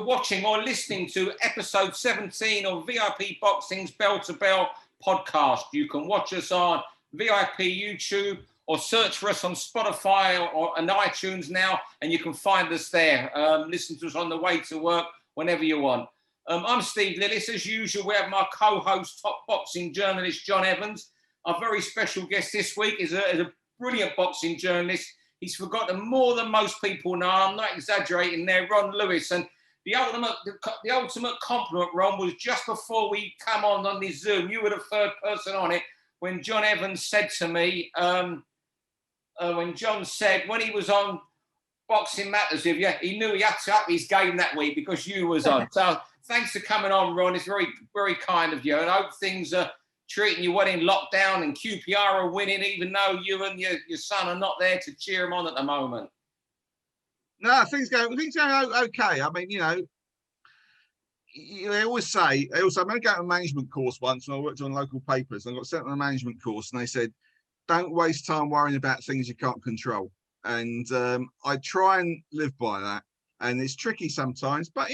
watching or listening to episode 17 of VIP Boxing's Bell to Bell podcast. You can watch us on VIP YouTube or search for us on Spotify or on iTunes now, and you can find us there. Listen to us on the way to work whenever you want. I'm Steve Lillis. As usual, we have my co-host, top boxing journalist, John Evans. Our very special guest this week is a brilliant boxing journalist. He's forgotten more than most people know. I'm not exaggerating there, Ron Lewis. And the ultimate compliment, Ron, was just before we come on this Zoom. You were the third person on it when John Evans said to me, when John said, when he was on Boxing Matters with you, he knew he had to up his game that week because you was on. So thanks for coming on, Ron. It's very, very kind of you. And I hope things are treating you well in lockdown and QPR are winning, even though you and your son are not there to cheer him on at the moment. No, things going okay. I mean, they always say, I went to go to a management course once when I worked on local papers, and I got sent on a management course, and they said, don't waste time worrying about things you can't control. And I try and live by that. And it's tricky sometimes, but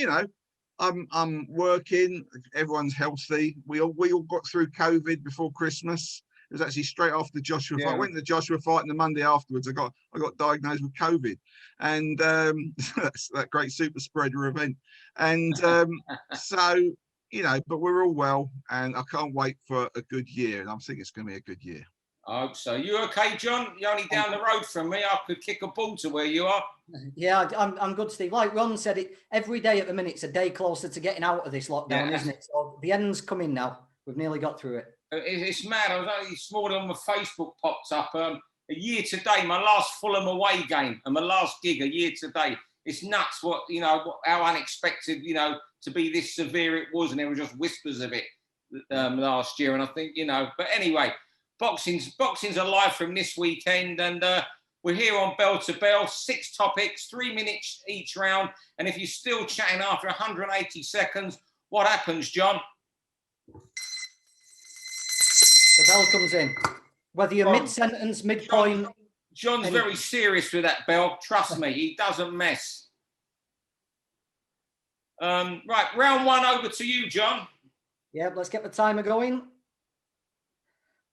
I'm working, everyone's healthy. We all got through COVID before Christmas. It was actually straight after the Joshua fight. I went to the Joshua fight, and the Monday afterwards I got diagnosed with COVID. And that's that great super spreader event. And so, but we're all well, and I can't wait for a good year. And I think it's going to be a good year. I hope so. You okay, John? You're only down the road from me. I could kick a ball to where you are. Yeah, I'm good, Steve. Like Ron said, every day at the minute, it's a day closer to getting out of this lockdown, isn't it? So the end's coming now. We've nearly got through it. It's mad. I was only this morning on my Facebook popped up. A year today, my last Fulham away game and my last gig a year today. It's nuts how unexpected, to be this severe it was. And there were just whispers of it last year. And I think, but anyway, Boxing's alive from this weekend, and we're here on Bell to Bell. 6 topics, 3 minutes each round. And if you're still chatting after 180 seconds, what happens, John? The bell comes in. Whether you're mid-sentence, mid-point. John's very serious with that bell. Trust me, he doesn't mess. Right, round 1 over to you, John. Yeah, let's get the timer going.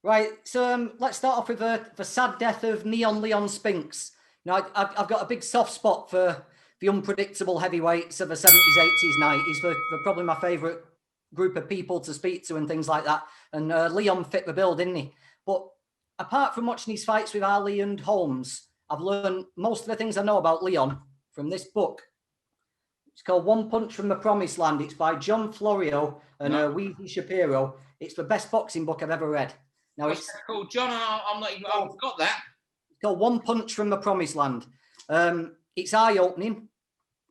Right, so let's start off with the sad death of Neon Leon Spinks. I've got a big soft spot for the unpredictable heavyweights of the 70s, 80s, 90s. They're probably my favourite group of people to speak to and things like that. And Leon fit the bill, didn't he? But apart from watching his fights with Ali and Holmes, I've learned most of the things I know about Leon from this book. It's called One Punch from the Promised Land. It's by John Florio and Weezy Shapiro. It's the best boxing book I've ever read. Now it's called John. I've got that. It's called One Punch from the Promised Land. It's eye-opening.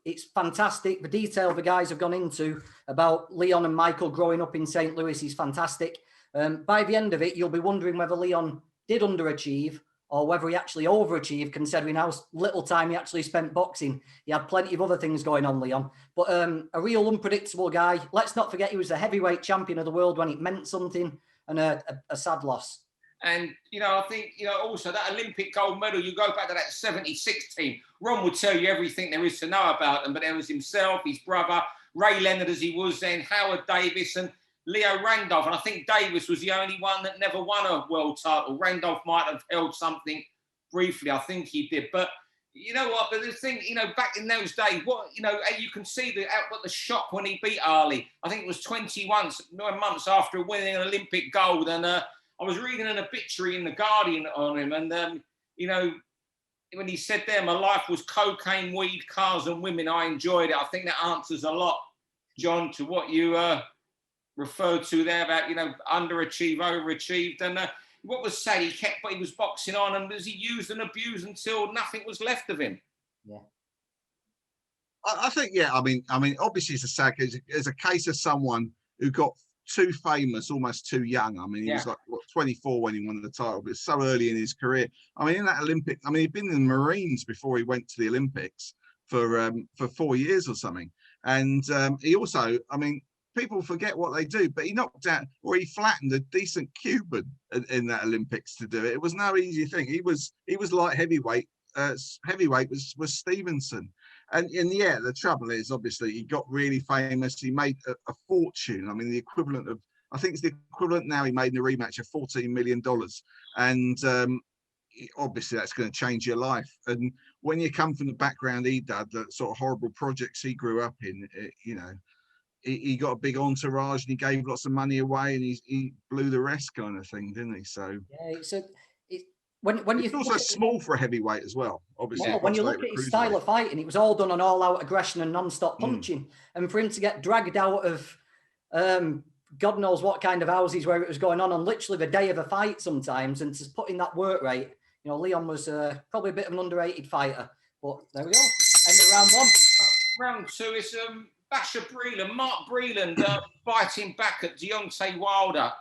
It's fantastic. The detail the guys have gone into about Leon and Michael growing up in St. Louis is fantastic. By the end of it, you'll be wondering whether Leon did underachieve or whether he actually overachieved, considering how little time he actually spent boxing. He had plenty of other things going on, Leon. But a real unpredictable guy. Let's not forget he was the heavyweight champion of the world when it meant something. And a sad loss. And, I think, also that Olympic gold medal, you go back to that 76 team. Ron would tell you everything there is to know about them, but there was himself, his brother, Ray Leonard as he was then, Howard Davis and Leo Randolph. And I think Davis was the only one that never won a world title. Randolph might have held something briefly. I think he did. But you know what? But the thing, back in those days, you can see the shock when he beat Ali. I think it was 21 months after winning an Olympic gold. And I was reading an obituary in The Guardian on him. And, when he said there, my life was cocaine, weed, cars and women, I enjoyed it. I think that answers a lot, John, to what you referred to there about, underachieved, overachieved. And what was said, he was boxing on and was he used and abused until nothing was left of him. Yeah. I think, I mean, obviously it's a sad case. It's a case of someone who got too famous, almost too young. I mean, he was 24 when he won the title, but it's so early in his career. I mean, in that Olympic, he'd been in the Marines before he went to the Olympics for 4 years or something. And he also, people forget what they do, but he knocked out or he flattened a decent Cuban in that Olympics to do it. It was no easy thing. He was light heavyweight. Heavyweight was Stevenson, And yeah, the trouble is, obviously, he got really famous. He made a fortune. I mean, the equivalent of, I think it's the equivalent now, he made in a rematch of $14 million. And obviously that's going to change your life. And when you come from the background he did, the sort of horrible projects he grew up in, you know, he got a big entourage and he gave lots of money away and he blew the rest, kind of thing, didn't he? So yeah, so when it's you also small for a heavyweight as well, obviously. when you look at his style of fighting, it was all done on all-out aggression and non-stop punching. And for him to get dragged out of God knows what kind of houses where it was going on literally the day of a fight sometimes, and to put in that work rate, you know, Leon was probably a bit of an underrated fighter. But there we go. End of round one. Round two is Basher Breland, Mark Breland fighting back at Deontay Wilder.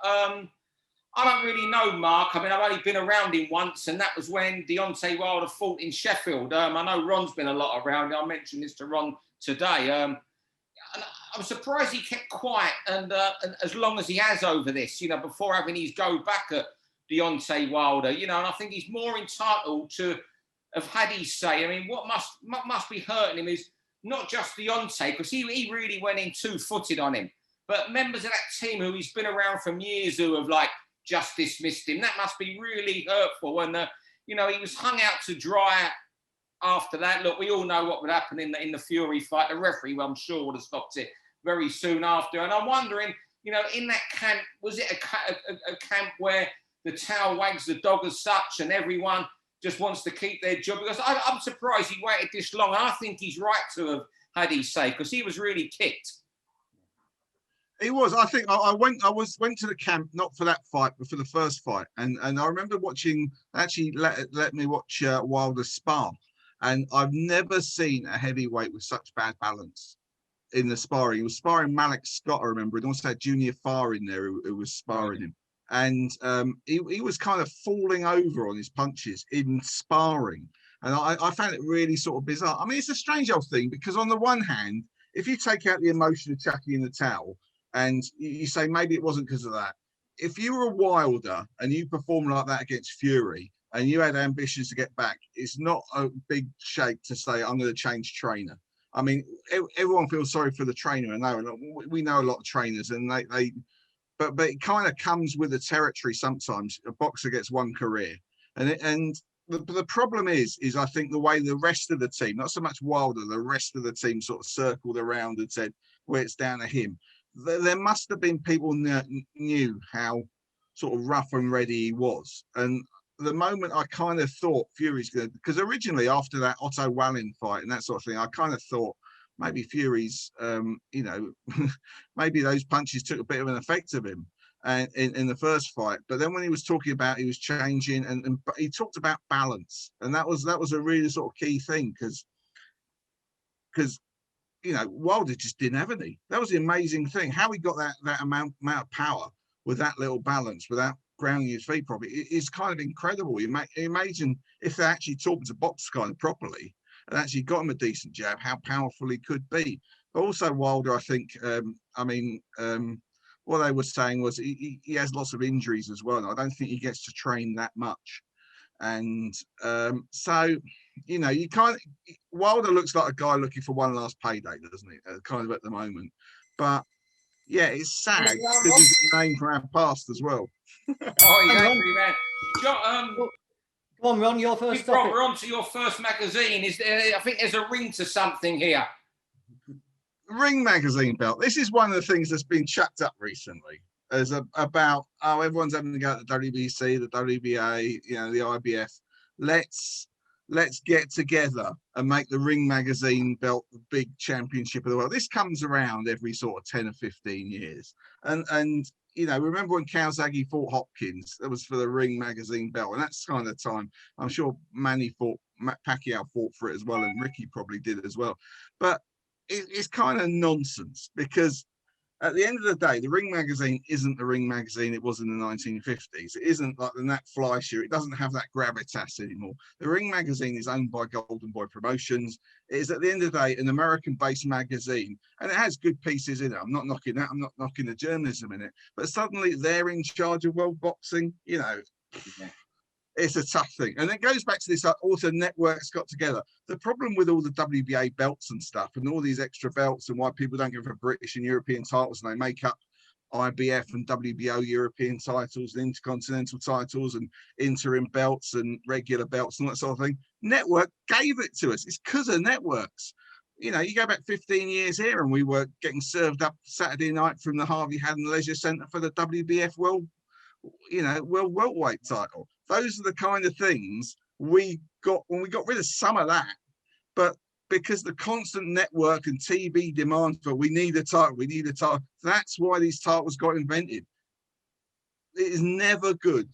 I don't really know Mark. I mean, I've only been around him once, and that was when Deontay Wilder fought in Sheffield. I know Ron's been a lot around. I mentioned this to Ron today. And I'm surprised he kept quiet and as long as he has over this, you know, before having his go back at Deontay Wilder, you know, and I think he's more entitled to have had his say. I mean, what must be hurting him is not just Deontay, because he really went in two-footed on him, but members of that team who he's been around for years who have like just dismissed him. That must be really hurtful. And you know, he was hung out to dry after that. Look, we all know what would happen in the Fury fight. The referee, well, I'm sure, would have stopped it very soon after. And I'm wondering, you know, in that camp, was it a camp where the tail wags the dog as such and everyone just wants to keep their job? Because I'm surprised he waited this long. And I think he's right to have had his say, because he was really kicked. He was. I think I went to the camp, not for that fight, but for the first fight. And I remember watching, actually let me watch Wilder spar. And I've never seen a heavyweight with such bad balance in the sparring. He was sparring Malik Scott, I remember. And also had Junior Farr in there who was sparring him. And he was kind of falling over on his punches in sparring. And I found it really sort of bizarre. I mean, it's a strange old thing, because on the one hand, if you take out the emotion of attacking in the towel, and you say maybe it wasn't because of that. If you were a Wilder and you performed like that against Fury and you had ambitions to get back, it's not a big shake to say, I'm going to change trainer. I mean, everyone feels sorry for the trainer. And we know a lot of trainers, and but it kind of comes with the territory sometimes. A boxer gets one career. And the problem is I think the way the rest of the team, not so much Wilder, the rest of the team sort of circled around and said, well, it's down to him. There must have been people knew how sort of rough and ready he was. And the moment I kind of thought Fury's going to, because originally after that Otto Wallin fight and that sort of thing, I kind of thought maybe Fury's, you know, maybe those punches took a bit of an effect of him and in the first fight. But then when he was talking about he was changing and he talked about balance, and that was a really sort of key thing, because you know, Wilder just didn't have any. That was the amazing thing. How he got that amount of power with that little balance, without grounding his feet properly, is kind of incredible. You imagine if they actually taught him to box kind of properly and actually got him a decent jab, how powerful he could be. But also Wilder, I think, what they were saying was he has lots of injuries as well. And I don't think he gets to train that much. And so, you know, Wilder looks like a guy looking for one last payday, doesn't he? Kind of at the moment. But yeah, it's sad because he's a name from our past as well. Oh, exactly, man. John, Go on, Ron, your first topic. We're on to your first magazine. I think there's a ring to something here. Ring magazine belt. This is one of the things that's been chucked up recently. As about everyone's having to go at the WBC, the WBA, you know, the IBF. Let's get together and make the Ring magazine belt the big championship of the world. This comes around every sort of 10 or 15 years. And you know, remember when Calzaghe fought Hopkins? That was for the Ring magazine belt, and that's kind of time. I'm sure Pacquiao fought for it as well, and Ricky probably did as well. But it's kind of nonsense, because at the end of the day, the Ring magazine isn't the Ring magazine it was in the 1950s. It isn't like the Nat Fleischer. It doesn't have that gravitas anymore. The Ring magazine is owned by Golden Boy Promotions. It is, at the end of the day, an American-based magazine, and it has good pieces in it. I'm not knocking that. I'm not knocking the journalism in it. But suddenly they're in charge of world boxing. You know, It's a tough thing. And it goes back to this also networks got together. The problem with all the WBA belts and stuff and all these extra belts and why people don't go for British and European titles and they make up IBF and WBO European titles and intercontinental titles and interim belts and regular belts and that sort of thing. Network gave it to us. It's because of networks. You know, you go back 15 years here and we were getting served up Saturday night from the Harvey Haddon Leisure Centre for the WBF World welterweight title. Those are the kind of things we got when we got rid of some of that. But because the constant network and TV demand for we need a title, that's why these titles got invented. It is never good.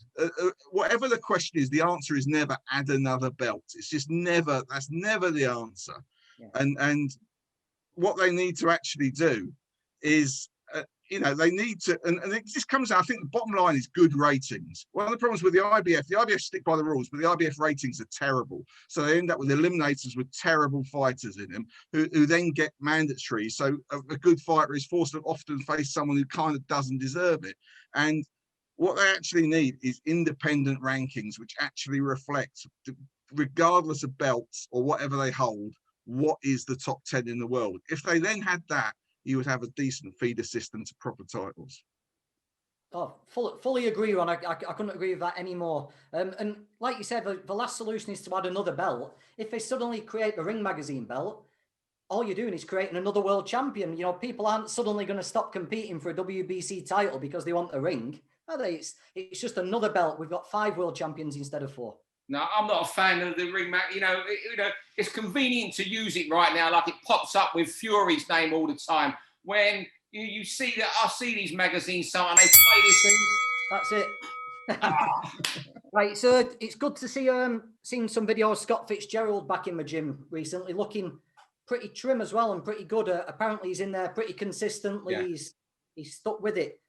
Whatever the question is, the answer is never add another belt. It's just never, that's never the answer. Yeah. And what they need to actually do is you know, they need to, and it just comes out, I think the bottom line is good ratings. One of the problems with the IBF stick by the rules, but the IBF ratings are terrible. So they end up with eliminators with terrible fighters in them who then get mandatory. So a good fighter is forced to often face someone who kind of doesn't deserve it. And what they actually need is independent rankings, which actually reflect, regardless of belts or whatever they hold, what is the top 10 in the world. If they then had that, you would have a decent feeder system to proper titles. Oh, fully agree, Ron. I couldn't agree with that anymore. And like you said, the last solution is to add another belt. If they suddenly create the Ring Magazine belt, all you're doing is creating another world champion. You know, people aren't suddenly going to stop competing for a WBC title because they want a ring, are they? It's just another belt. We've got 5 world champions instead of 4. No, I'm not a fan of the Ring Mag. You know, it's convenient to use it right now. Like it pops up with Fury's name all the time. When you see that, I see these magazines, so and they play this. That's it. Right, so it's good to see seeing some videos of Scott Fitzgerald back in the gym recently, looking pretty trim as well and pretty good. Apparently, he's in there pretty consistently. Yeah. He's stuck with it.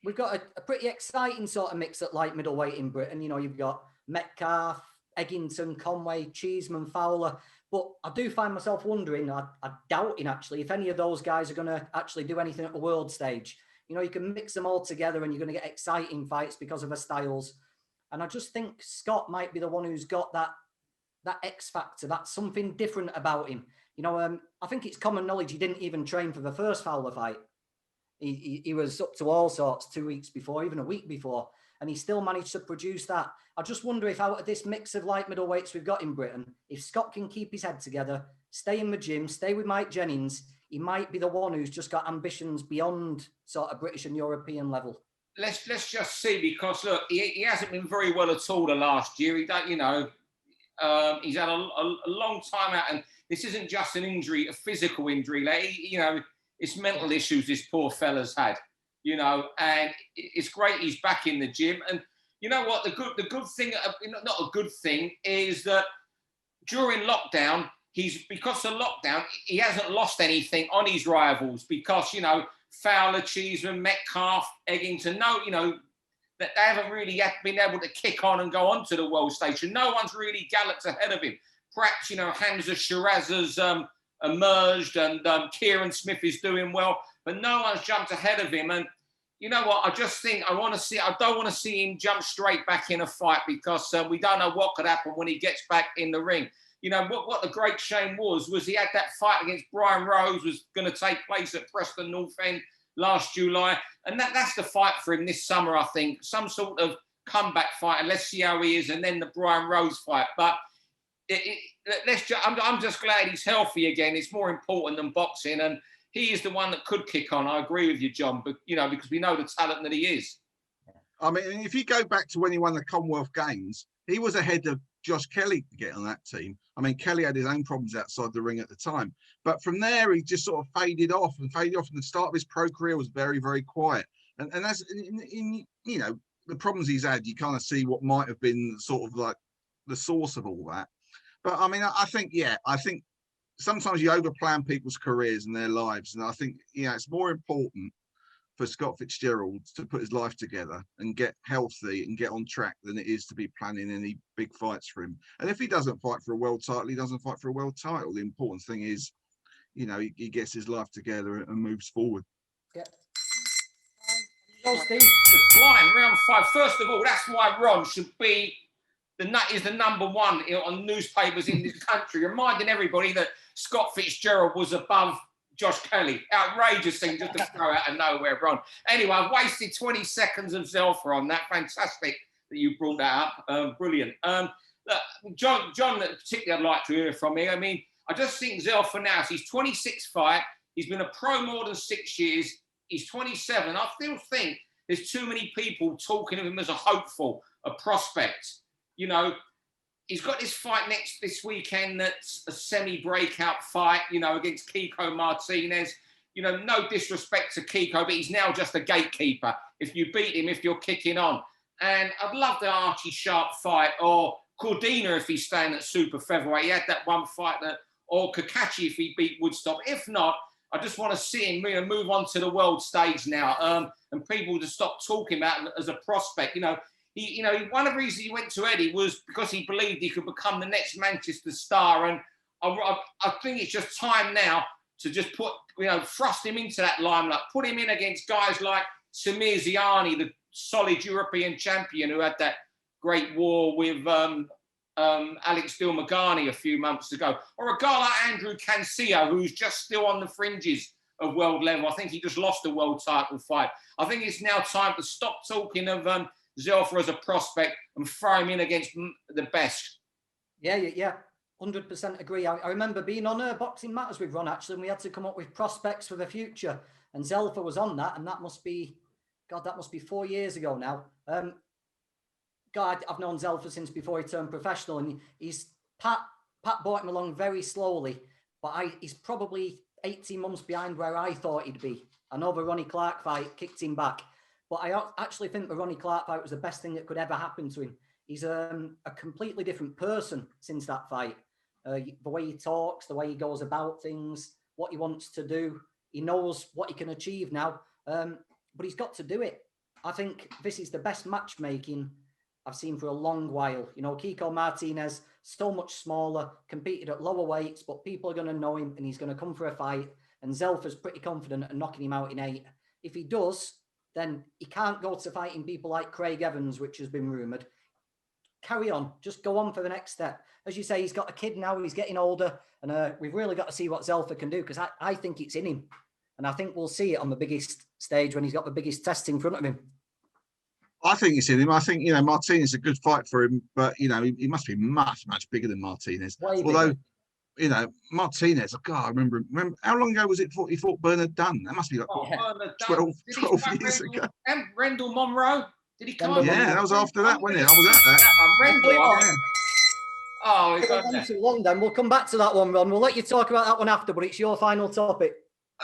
We've got a pretty exciting sort of mix at light middleweight in Britain. You know, you've got Metcalf, Eggington, Conway, Cheeseman, Fowler. But I do find myself wondering, I'm doubting actually, if any of those guys are going to actually do anything at the world stage. You know, you can mix them all together and you're going to get exciting fights because of their styles. And I just think Scott might be the one who's got that X factor, that's something different about him. You know, I think it's common knowledge he didn't even train for the first Fowler fight. He was up to all sorts 2 weeks before, even a week before, and he still managed to produce that. I just wonder if out of this mix of light middleweights we've got in Britain, if Scott can keep his head together, stay in the gym, stay with Mike Jennings, he might be the one who's just got ambitions beyond sort of British and European level. Let's just see, because look, he hasn't been very well at all the last year. He don't, you know, he's had a long time out, and this isn't just an injury, a physical injury. Like, you know, it's mental issues this poor fella's had, you know, and it's great he's back in the gym. And you know what, the good thing, not a good thing, is that during lockdown, because of lockdown, he hasn't lost anything on his rivals, because, you know, Fowler, Cheeseman, Metcalf, Eggington, no, you know, that they haven't really been able to kick on and go onto the world stage. And no one's really galloped ahead of him. Perhaps, you know, Hamza Shiraz has emerged, and Kieran Smith is doing well, but no one's jumped ahead of him. And you know what? I just think I don't want to see him jump straight back in a fight, because we don't know what could happen when he gets back in the ring. You know, what the great shame was he had that fight against Brian Rose was going to take place at Preston North End last July. And that's the fight for him this summer, I think. Some sort of comeback fight, and let's see how he is, and then the Brian Rose fight. But I'm just glad he's healthy again. It's more important than boxing, and he is the one that could kick on. I agree with you, John, but you know, because we know the talent that he is. I mean, if you go back to when he won the Commonwealth Games, he was ahead of Josh Kelly to get on that team. I mean, Kelly had his own problems outside the ring at the time, but from there he just sort of faded off. And the start of his pro career was very, very quiet. And that's in you know, the problems he's had, you kind of see what might have been sort of like the source of all that. But I mean, I think sometimes you overplan people's careers and their lives. And I think, you know, it's more important for Scott Fitzgerald to put his life together and get healthy and get on track than it is to be planning any big fights for him. And if he doesn't fight for a world title, he doesn't fight for a world title. The important thing is, you know, he gets his life together and moves forward. Yeah. Go, Steve. Flying round 5. First of all, that's why Ron should be the number one on newspapers in this country, reminding everybody that Scott Fitzgerald was above Josh Kelly. Outrageous thing just to throw out of nowhere, Ron. Anyway, I've wasted 20 seconds of Zelfa on that. Fantastic that you brought that up. Brilliant. Look, John, particularly I'd like to hear from you. I mean, I just think Zelfa now, he's 26 fight. He's been a pro more than 6 years. He's 27. I still think there's too many people talking of him as a hopeful, a prospect. You know, he's got this fight this weekend that's a semi-breakout fight, you know, against Kiko Martinez. You know, no disrespect to Kiko, but he's now just a gatekeeper. If you beat him, if you're kicking on. And I'd love the Archie Sharp fight, or Cordina if he's staying at super featherweight. He had that one fight, or Kakachi if he beat Woodstock. If not, I just want to see him move on to the world stage now, and people to stop talking about him as a prospect. You know, one of the reasons he went to Eddie was because he believed he could become the next Manchester star. And I think it's just time now to just thrust him into that limelight, put him in against guys like Samir Ziani, the solid European champion who had that great war with Alex Dilmagani a few months ago, or a guy like Andrew Cancio, who's just still on the fringes of world level. I think he just lost a world title fight. I think it's now time to stop talking of Zelfa as a prospect and throw him in against the best. Yeah. 100% agree. I remember being on Boxing Matters with Ron, actually, and we had to come up with prospects for the future. And Zelfa was on that, and that must be 4 years ago now. I've known Zelfa since before he turned professional, and Pat brought him along very slowly, but he's probably 18 months behind where I thought he'd be. I know the Ronnie Clark fight kicked him back, but I actually think the Ronnie Clark fight was the best thing that could ever happen to him. He's a completely different person since that fight. The way he talks, the way he goes about things, what he wants to do. He knows what he can achieve now, but he's got to do it. I think this is the best matchmaking I've seen for a long while. You know, Kiko Martinez, so much smaller, competed at lower weights, but people are going to know him and he's going to come for a fight. And Zelfa's pretty confident at knocking him out in 8. If he does, then he can't go to fighting people like Craig Evans, which has been rumoured. Carry on. Just go on for the next step. As you say, he's got a kid now. He's getting older. And we've really got to see what Zelfa can do, because I think it's in him. And I think we'll see it on the biggest stage when he's got the biggest test in front of him. I think it's in him. I think, Martinez is a good fight for him, but, he must be much, much bigger than Martinez. Although, Martinez, I remember how long ago was it he fought Bernard Dunn? That must be like 12 years ago. And Rendell Monroe? Did he come? Yeah, that was after that, wasn't it? I was at that. Rendell. Yeah. Oh, he's got too long then. We'll come back to that one, Ron. We'll let you talk about that one after, but it's your final topic.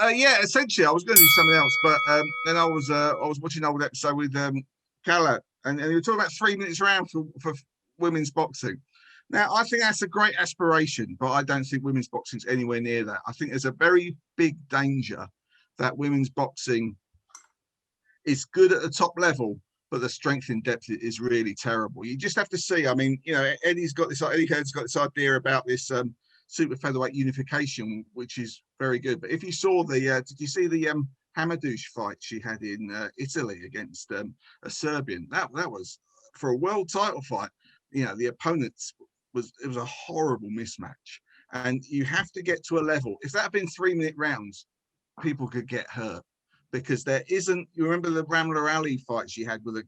Yeah, essentially, I was going to do something else, but then I was watching an old episode with Calla, and you were talking about 3 minutes round for women's boxing. Now, I think that's a great aspiration, but I don't think women's boxing's anywhere near that. I think there's a very big danger that women's boxing is good at the top level, but the strength in depth is really terrible. You just have to see. I mean, Eddie Heard's got this idea about this super featherweight unification, which is very good. But if you saw did you see the Hamadouche fight she had in Italy against a Serbian? That was for a world title fight. The opponents it was a horrible mismatch, and you have to get to a level. If that had been 3 minute rounds, people could get hurt, because there isn't. You remember the Ramla Ali fight she had with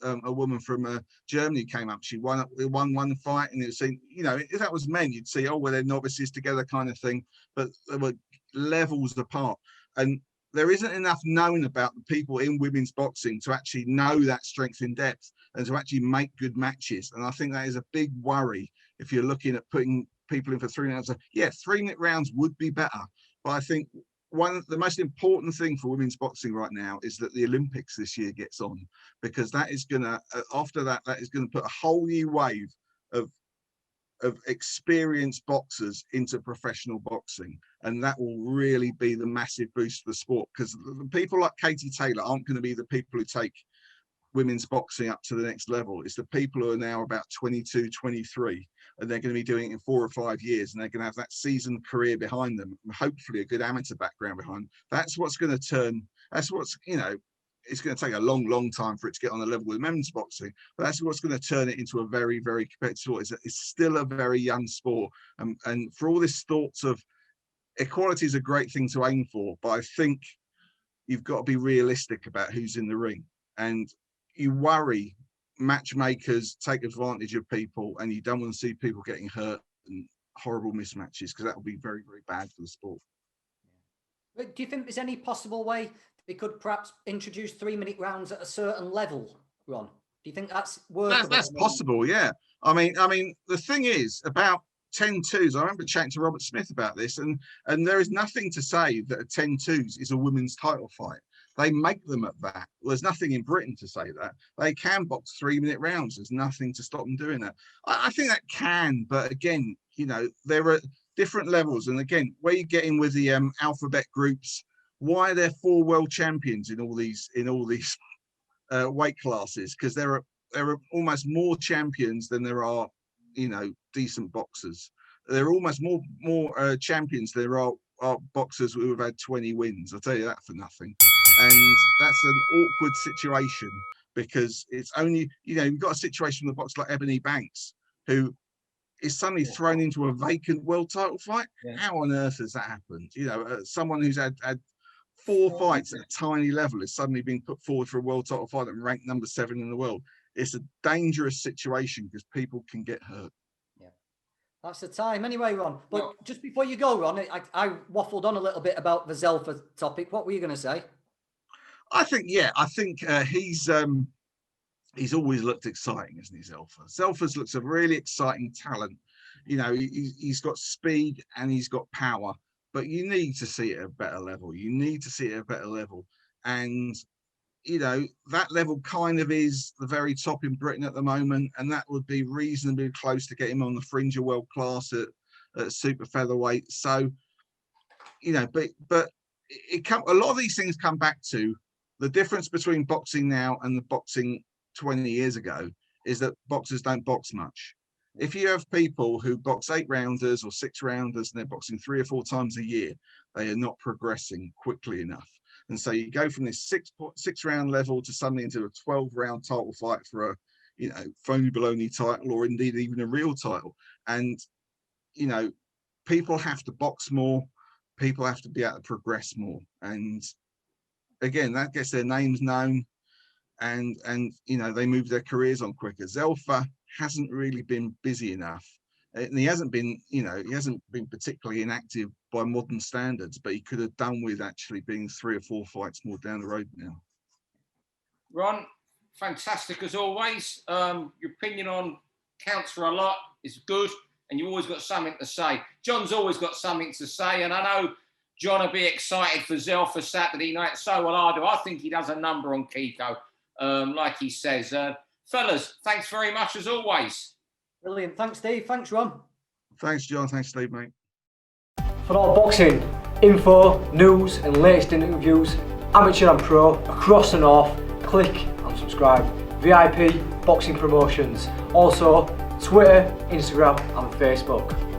a woman from Germany came up. She won one fight, and it seemed, if that was men, you'd see, they're novices together kind of thing, but there were levels apart, and there isn't enough known about the people in women's boxing to actually know that strength in depth and to actually make good matches. And I think that is a big worry if you're looking at putting people in for 3 minutes. Yeah, 3 minute rounds would be better. But I think the most important thing for women's boxing right now is that the Olympics this year gets on, because that is going to, after that is going to put a whole new wave of experienced boxers into professional boxing, and that will really be the massive boost for the sport, because people like Katie Taylor aren't going to be the people who take women's boxing up to the next level. It's the people who are now about 22, 23, and they're going to be doing it in 4 or 5 years, and they're going to have that seasoned career behind them, and hopefully a good amateur background behind them. That's what's going to turn. That's what's it's going to take a long time for it to get on the level with men's boxing, but that's what's going to turn it into a very, very competitive sport. It's still a very young sport, and for all this thoughts of equality is a great thing to aim for, but I think you've got to be realistic about who's in the ring, and you worry matchmakers take advantage of people, and you don't want to see people getting hurt and horrible mismatches, because that will be very, very bad for the sport. Do you think there's any possible way they could perhaps introduce 3-minute rounds at a certain level, Ron? Do you think that's workable? That's possible, yeah. I mean, the thing is about 10-2s. I remember chatting to Robert Smith about this, and there is nothing to say that a 10-2s is a women's title fight. They make them at that. Well, there's nothing in Britain to say that. They can box 3-minute rounds. There's nothing to stop them doing that. I think that can, but again, you know, there are different levels. And again, where you get in with the alphabet groups, why are there 4 world champions in all these weight classes? Because there are almost more champions than there are, you know, decent boxers. There are almost more champions than there are boxers who have had 20 wins. I'll tell you that for nothing. And that's an awkward situation, because it's only, you know, you've got a situation with a boxer like Ebony Banks, who is suddenly thrown into a vacant world title fight. Yeah. How on earth has that happened? You know, someone who's had 4 fights at a tiny level is suddenly being put forward for a world title fight and ranked number 7 in the world. It's a dangerous situation because people can get hurt. Yeah, that's the time anyway, Ron. But just before you go, Ron, I waffled on a little bit about the Zelfa topic. What were you going to say? I think he's always looked exciting, isn't he, Zelfa? Zelfa's looks a really exciting talent. You know, he's got speed and he's got power, but you need to see it at a better level. You need to see it at a better level. And, you know, that level kind of is the very top in Britain at the moment, and that would be reasonably close to get him on the fringe of world class at super featherweight. So, you know, but a lot of these things come back to the difference between boxing now and the boxing 20 years ago is that boxers don't box much. If you have people who box 8-rounders or 6-rounders and they're boxing 3 or 4 times a year, they are not progressing quickly enough. And so you go from this 6-round level to suddenly into a 12-round title fight for a, you know, phony baloney title, or indeed even a real title. And, you know, people have to box more. People have to be able to progress more. And again, that gets their names known, and you know, they move their careers on quicker. Zelfa hasn't really been busy enough, and he hasn't been particularly inactive by modern standards, but he could have done with actually being 3 or 4 fights more down the road now. Ron, fantastic as always. Your opinion on counts for a lot. It's good, and you've always got something to say. John's always got something to say, and I know John will be excited for Zelfa Saturday night. So will I do. I think he does a number on Kiko, like he says. Fellas, thanks very much as always. Brilliant. Thanks, Steve. Thanks, Ron. Thanks, John. Thanks, Steve, mate. For all boxing info, news and latest interviews, amateur and pro, across the north, click and subscribe. VIP Boxing Promotions. Also, Twitter, Instagram and Facebook.